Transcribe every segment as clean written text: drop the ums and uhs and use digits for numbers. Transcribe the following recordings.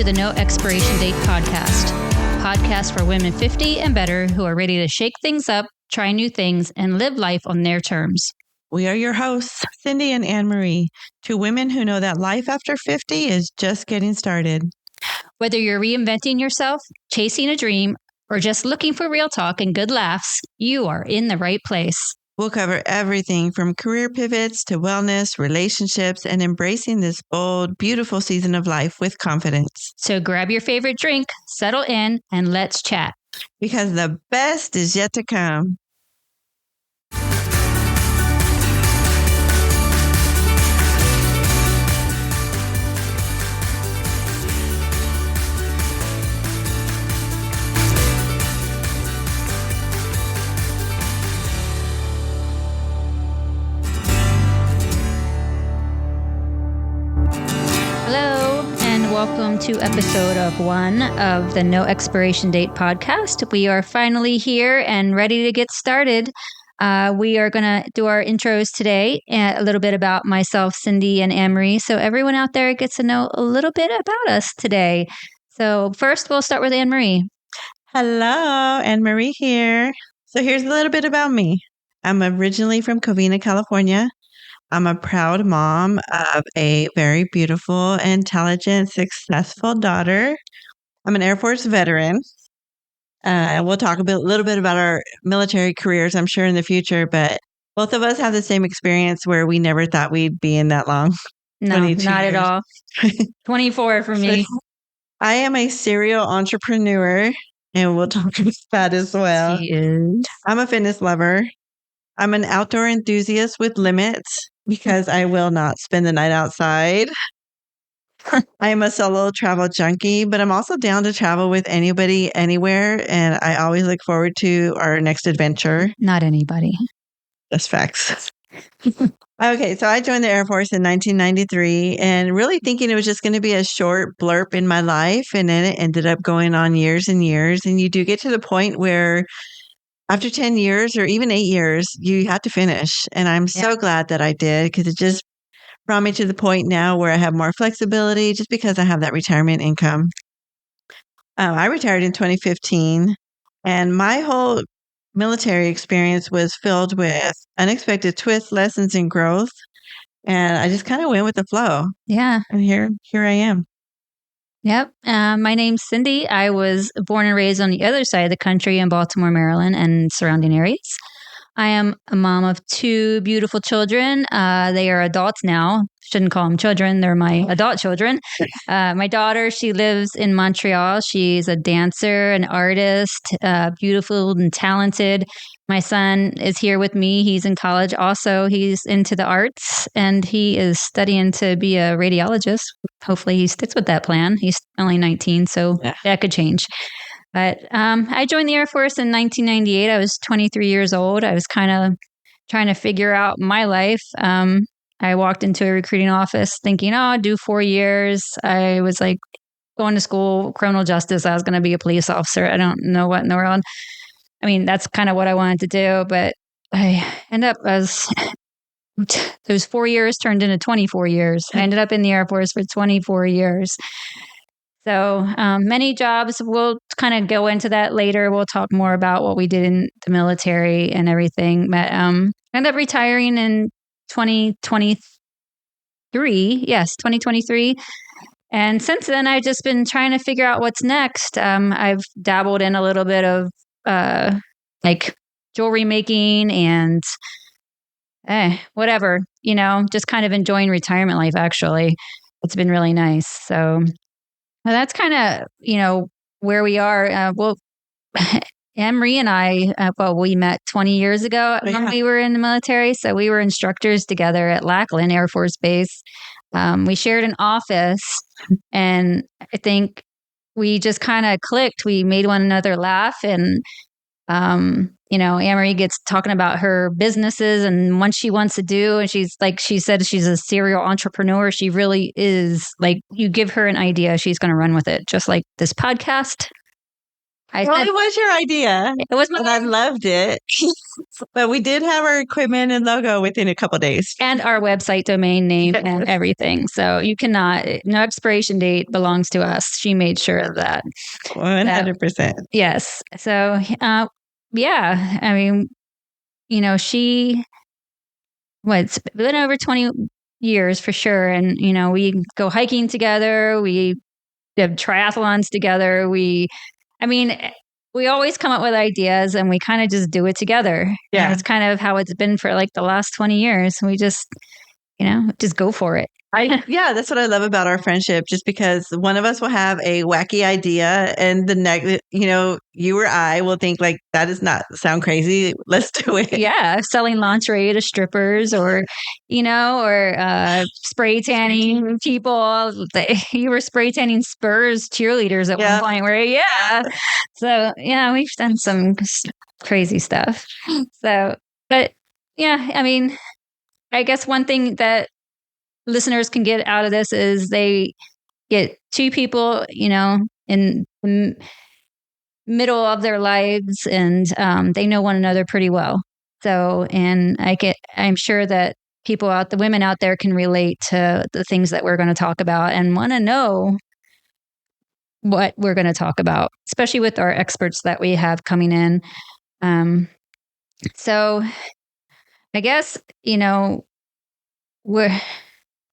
to the No Expiration Date Podcast for women 50 and better who are ready to shake things up, try new things, and live life on their terms. We are your hosts, Cindy and Anne-Marie, two women who know that life after 50 is just getting started. Whether you're reinventing yourself, chasing a dream, or just looking for real talk and good laughs, you are in the right place. We'll cover everything from career pivots to wellness, relationships, and embracing this bold, beautiful season of life with confidence. So grab your favorite drink, settle in, and let's chat. Because the best is yet to come. Welcome to episode 1 of the No Expiration Date Podcast. We are finally here and ready to get started. We are going to do our intros today, a little bit about myself, Cindy, and Anne-Marie, so everyone out there gets to know a little bit about us today. So first, we'll start with Anne-Marie. Hello, Anne-Marie here. So here's a little bit about me. I'm originally from Covina, California. I'm a proud mom of a very beautiful, intelligent, successful daughter. I'm an Air Force veteran. We'll talk a little bit about our military careers, I'm sure, in the future. But both of us have the same experience where we never thought we'd be in that long. No, not years. At all. 24 for me. I am a serial entrepreneur, and we'll talk about that as well. She is. I'm a fitness lover. I'm an outdoor enthusiast with limits because I will not spend the night outside. I am a solo travel junkie, but I'm also down to travel with anybody, anywhere. And I always look forward to our next adventure. Not anybody. That's facts. Okay, so I joined the Air Force in 1993 and really thinking it was just going to be a short blurb in my life. And then it ended up going on years and years. And you do get to the point where after 10 years or even 8 years, you have to finish. And I'm so glad that I did because it just brought me to the point now where I have more flexibility just because I have that retirement income. I retired in 2015 and my whole military experience was filled with unexpected twists, lessons, and growth. And I just kind of went with the flow. Yeah. And here I am. Yep. My name's Cindy. I was born and raised on the other side of the country in Baltimore, Maryland, and surrounding areas. I am a mom of 2 beautiful children. They are adults now. Shouldn't call them children. They're my adult children. My daughter, she lives in Montreal. She's a dancer, an artist, beautiful and talented. My son is here with me. He's in college also. He's into the arts, and he is studying to be a radiologist. Hopefully he sticks with that plan. He's only 19, so that could change. But I joined the Air Force in 1998. I was 23 years old. I was kind of trying to figure out my life. I walked into a recruiting office thinking, I'll do 4 years. I was like going to school, criminal justice. I was going to be a police officer. I don't know what in the world. I mean, that's kind of what I wanted to do. But I ended up those 4 years turned into 24 years. I ended up in the Air Force for 24 years. So many jobs, we'll kind of go into that later. We'll talk more about what we did in the military and everything. But I ended up retiring in 2023. Yes, 2023. And since then, I've just been trying to figure out what's next. I've dabbled in a little bit of like jewelry making and whatever, just kind of enjoying retirement life, actually. It's been really nice. So that's kind of, where we are. Anne-Marie and I, we met 20 years ago when we were in the military. So we were instructors together at Lackland Air Force Base. We shared an office, and I think we just kind of clicked. We made one another laugh, and Anne-Marie gets talking about her businesses and what she wants to do. And she said she's a serial entrepreneur. She really is. Like, you give her an idea, she's going to run with it. Just like this podcast. I Well, said, it was your idea, it was and I loved it. But we did have our equipment and logo within a couple days. and our website domain name and everything. So you cannot, no expiration date belongs to us. She made sure of that. 100%. Yes. So, yeah, I mean, she, it's been over 20 years for sure. And, we go hiking together. We have triathlons together. I mean, we always come up with ideas and we kind of just do it together. Yeah. And it's kind of how it's been for like the last 20 years. We just, just go for it. Yeah, that's what I love about our friendship. Just because one of us will have a wacky idea, and the next, you or I will think like, that does not sound crazy. Let's do it. Yeah, selling lingerie to strippers, or spray tanning people. You were spray tanning Spurs cheerleaders at one point. So yeah, we've done some crazy stuff. So, but yeah, I mean, I guess one thing that listeners can get out of this is they get two people, in the middle of their lives, and they know one another pretty well. So, and I'm sure that the women out there can relate to the things that we're going to talk about and want to know what we're going to talk about, especially with our experts that we have coming in. So I guess,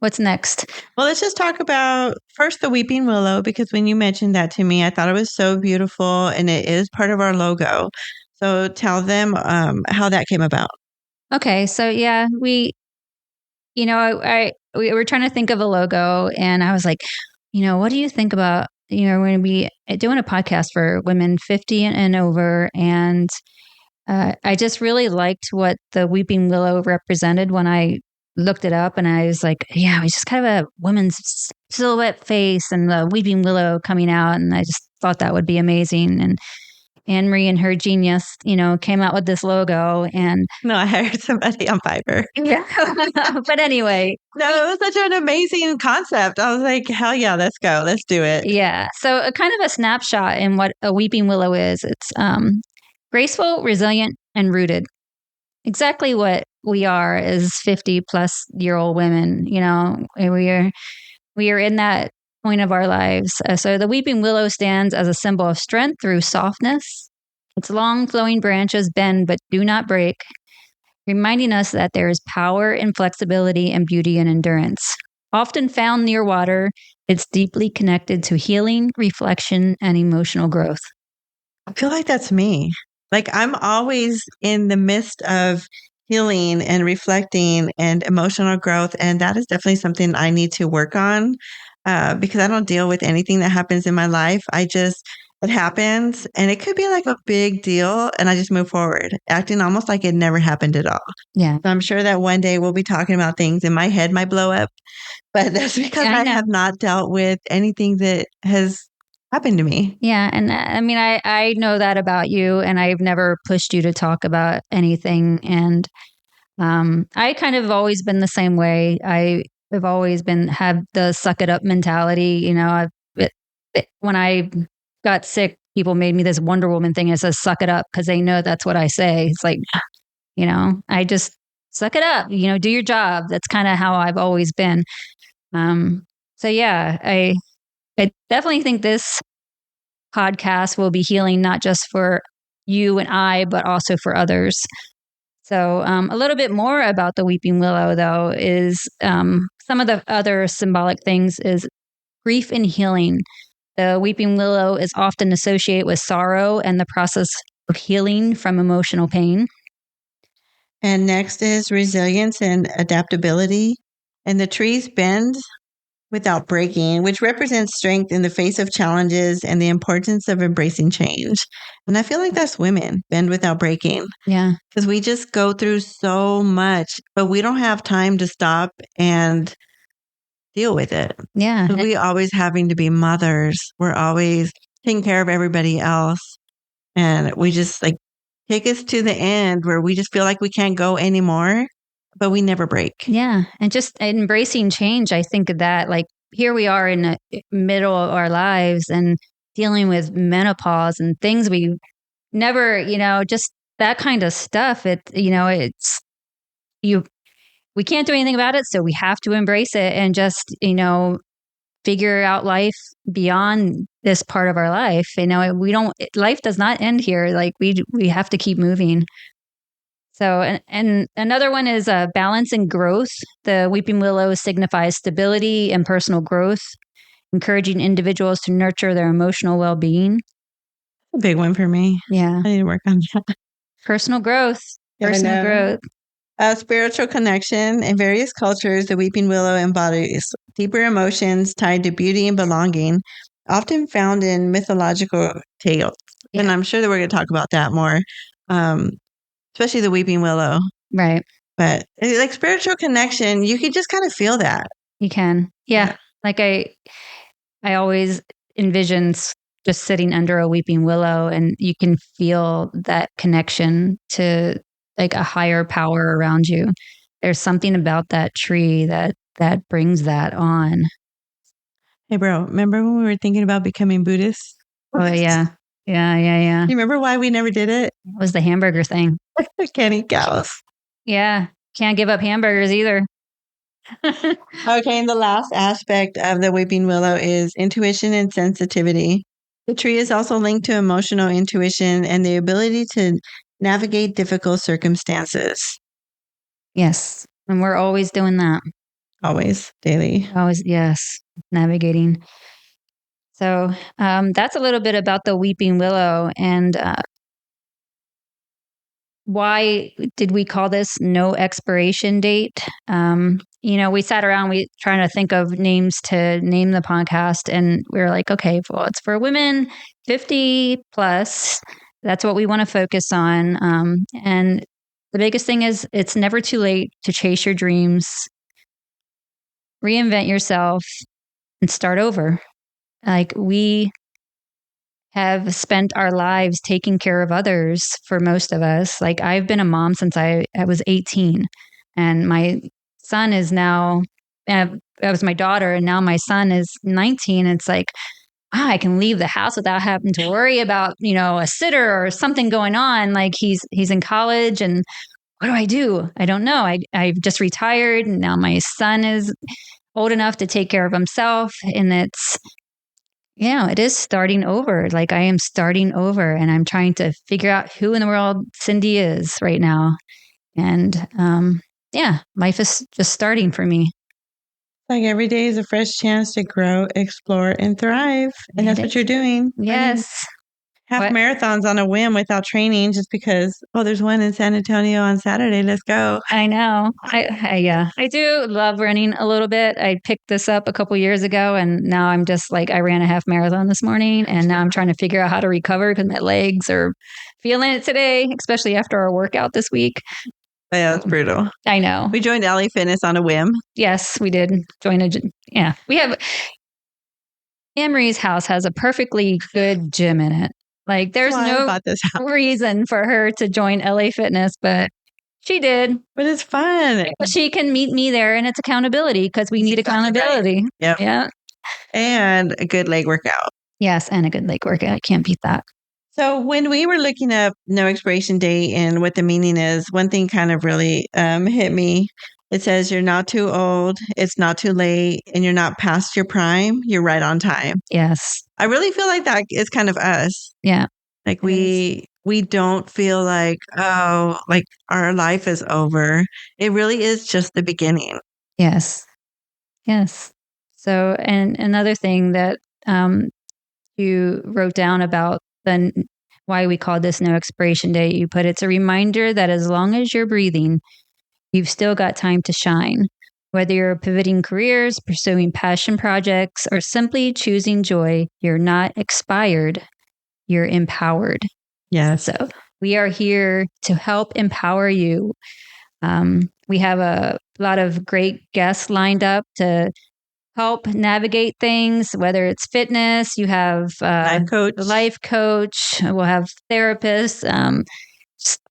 what's next? Well, let's just talk about first the weeping willow, because when you mentioned that to me, I thought it was so beautiful, and it is part of our logo. So tell them how that came about. Okay, so yeah, we were trying to think of a logo, and I was like, what do you think about we're going to be doing a podcast for women 50 and over, and I just really liked what the weeping willow represented when I looked it up, and I was like, yeah, it's just kind of a woman's silhouette face and the weeping willow coming out, and I just thought that would be amazing. And Anne-Marie and her genius, came out with this logo. And no, I hired somebody on Fiverr. Yeah, but anyway, no, it was such an amazing concept. I was like, hell yeah, let's go, let's do it. Yeah, so a kind of a snapshot in what a weeping willow is. It's graceful, resilient, and rooted. Exactly what we are as 50-plus-year-old women. We are in that point of our lives. So the weeping willow stands as a symbol of strength through softness. Its long flowing branches bend but do not break, reminding us that there is power in flexibility and beauty and endurance. Often found near water, it's deeply connected to healing, reflection, and emotional growth. I feel like that's me. Like, I'm always in the midst of healing and reflecting and emotional growth. And that is definitely something I need to work on because I don't deal with anything that happens in my life. It happens, and it could be like a big deal, and I just move forward, acting almost like it never happened at all. Yeah. So I'm sure that one day we'll be talking about things and my head might blow up, but that's because I have not dealt with anything that has happened to me. Yeah. And I mean, I know that about you, and I've never pushed you to talk about anything. And I kind of always been the same way. I have always have the suck it up mentality. When I got sick, people made me this Wonder Woman thing. It says suck it up because they know that's what I say. It's like, I just suck it up, do your job. That's kind of how I've always been. So yeah, I definitely think this podcast will be healing, not just for you and I, but also for others. So a little bit more about the weeping willow, though, is some of the other symbolic things is grief and healing. The weeping willow is often associated with sorrow and the process of healing from emotional pain. And next is resilience and adaptability. And the trees bend without breaking, which represents strength in the face of challenges and the importance of embracing change. And I feel like that's women, bend without breaking. Yeah. Because we just go through so much, but we don't have time to stop and deal with it. Yeah. We always having to be mothers. We're always taking care of everybody else. And we just like take us to the end where we just feel like we can't go anymore, but we never break. Yeah. And just embracing change. I think of that, like here we are in the middle of our lives and dealing with menopause and things we never, just that kind of stuff. We can't do anything about it. So we have to embrace it and just, figure out life beyond this part of our life. Life does not end here. Like we have to keep moving. So, and another one is balance and growth. The weeping willow signifies stability and personal growth, encouraging individuals to nurture their emotional well-being. A big one for me. Yeah. I need to work on that. Personal growth. Personal growth. Spiritual connection. In various cultures, the weeping willow embodies deeper emotions tied to beauty and belonging, often found in mythological tales. Yeah. And I'm sure that we're going to talk about that more, especially the weeping willow. Right. But like spiritual connection, you can just kind of feel that. You can. Yeah. Like I always envision just sitting under a weeping willow, and you can feel that connection to like a higher power around you. There's something about that tree that brings that on. Hey, bro, remember when we were thinking about becoming Buddhists? Oh, yeah. Yeah. You remember why we never did it? It was the hamburger thing. Can't eat cows. Yeah. Can't give up hamburgers either. Okay, and the last aspect of the weeping willow is intuition and sensitivity. The tree is also linked to emotional intuition and the ability to navigate difficult circumstances. Yes. And we're always doing that. Always, daily. Always, yes. Navigating. So that's a little bit about the weeping willow. And why did we call this No Expiration Date? We sat around, trying to think of names to name the podcast. And we were like, okay, well, it's for women 50 plus. That's what we want to focus on. And the biggest thing is it's never too late to chase your dreams, reinvent yourself, and start over. Like we have spent our lives taking care of others for most of us. Like I've been a mom since I was 18, and my son is now, that was my daughter, and now my son is 19. It's like, I can leave the house without having to worry about, a sitter or something going on. Like he's in college, and what do I do? I don't know. I've just retired, and now my son is old enough to take care of himself. And it is starting over. Like I am starting over, and I'm trying to figure out who in the world Cindy is right now. And life is just starting for me. Like every day is a fresh chance to grow, explore, and thrive. And that's what you're doing. Yes. Half marathons on a whim without training, just because, there's one in San Antonio on Saturday. Let's go. I know. I do love running a little bit. I picked this up a couple years ago, and now I'm just like, I ran a half marathon this morning, and now I'm trying to figure out how to recover because my legs are feeling it today, especially after our workout this week. Yeah, that's brutal. I know. We joined LA Fitness on a whim. Yes, we did join we have, Anne-Marie's house has a perfectly good gym in it. Like there's no reason for her to join LA Fitness, but she did. But it's fun. She can meet me there, and it's accountability because we need accountability. Yep. Yeah. And a good leg workout. Yes, and a good leg workout. I can't beat that. So when we were looking up No Expiration Date and what the meaning is, one thing kind of really hit me. It says you're not too old, it's not too late, and you're not past your prime. You're right on time. Yes. I really feel like that is kind of us. Yeah. Like we don't feel like, like our life is over. It really is just the beginning. Yes. Yes. So, and another thing that you wrote down about why we call this No Expiration Date, you put it's a reminder that as long as you're breathing, you've still got time to shine. Whether you're pivoting careers, pursuing passion projects, or simply choosing joy, you're not expired, you're empowered. Yes. So we are here to help empower you. We have a lot of great guests lined up to help navigate things, whether it's fitness, you have life coach, we'll have therapists.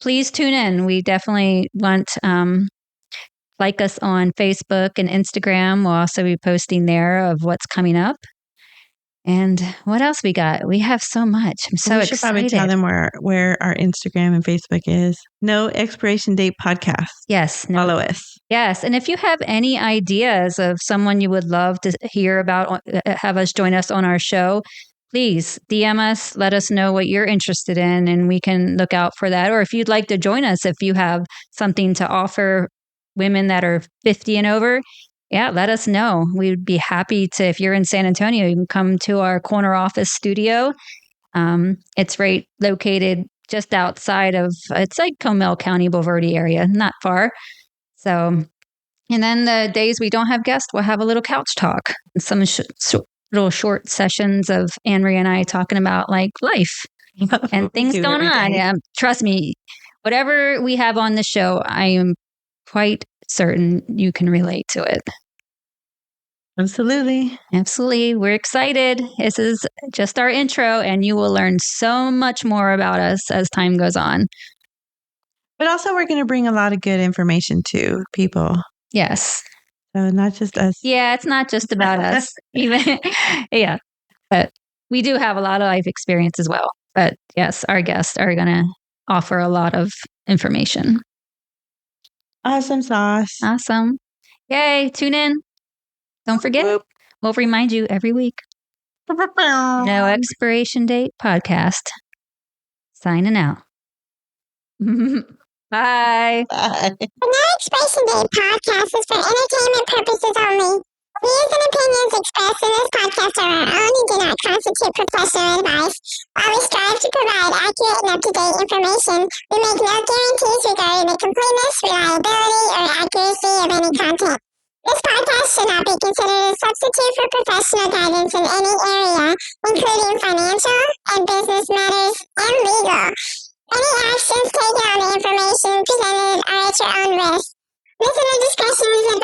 Please tune in. We definitely want like us on Facebook and Instagram. We'll also be posting there of what's coming up. And what else we got? We have so much. I'm so we should excited. probably tell them where our Instagram and Facebook is. No Expiration Date Podcast. Yes. Follow us. Yes. And if you have any ideas of someone you would love to hear about, have us join us on our show, please DM us, let us know what you're interested in, and we can look out for that. Or if you'd like to join us, if you have something to offer women that are 50 and over, yeah, let us know. We'd be happy to, if you're in San Antonio, you can come to our corner office studio. It's right located just outside of, it's like Comell County, Bulverde area, not far. So, and then the days we don't have guests, we'll have a little couch talk, some little short sessions of Anne-Marie and I talking about like life and things going on. Yeah, trust me, whatever we have on the show, I am quite certain you can relate to it. Absolutely. Absolutely. We're excited. This is just our intro, and you will learn so much more about us as time goes on. But also, we're going to bring a lot of good information to people. Yes. So not just us. Yeah, it's not just about us. Even, yeah. But we do have a lot of life experience as well. But yes, our guests are going to offer a lot of information. Awesome sauce. Awesome. Yay. Tune in. Don't forget, we'll remind you every week. No Expiration Date Podcast. Signing out. Bye. The No Expiration Date Podcast is for entertainment purposes only. Views and opinions expressed in this podcast are our own and do not constitute professional advice. While we strive to provide accurate and up-to-date information, we make no guarantees regarding the completeness, reliability, or accuracy of any content. This podcast should not be considered a substitute for professional guidance in any area, including financial and business matters and legal. Any actions taken on the information presented are at your own risk. Listener discretion is advised.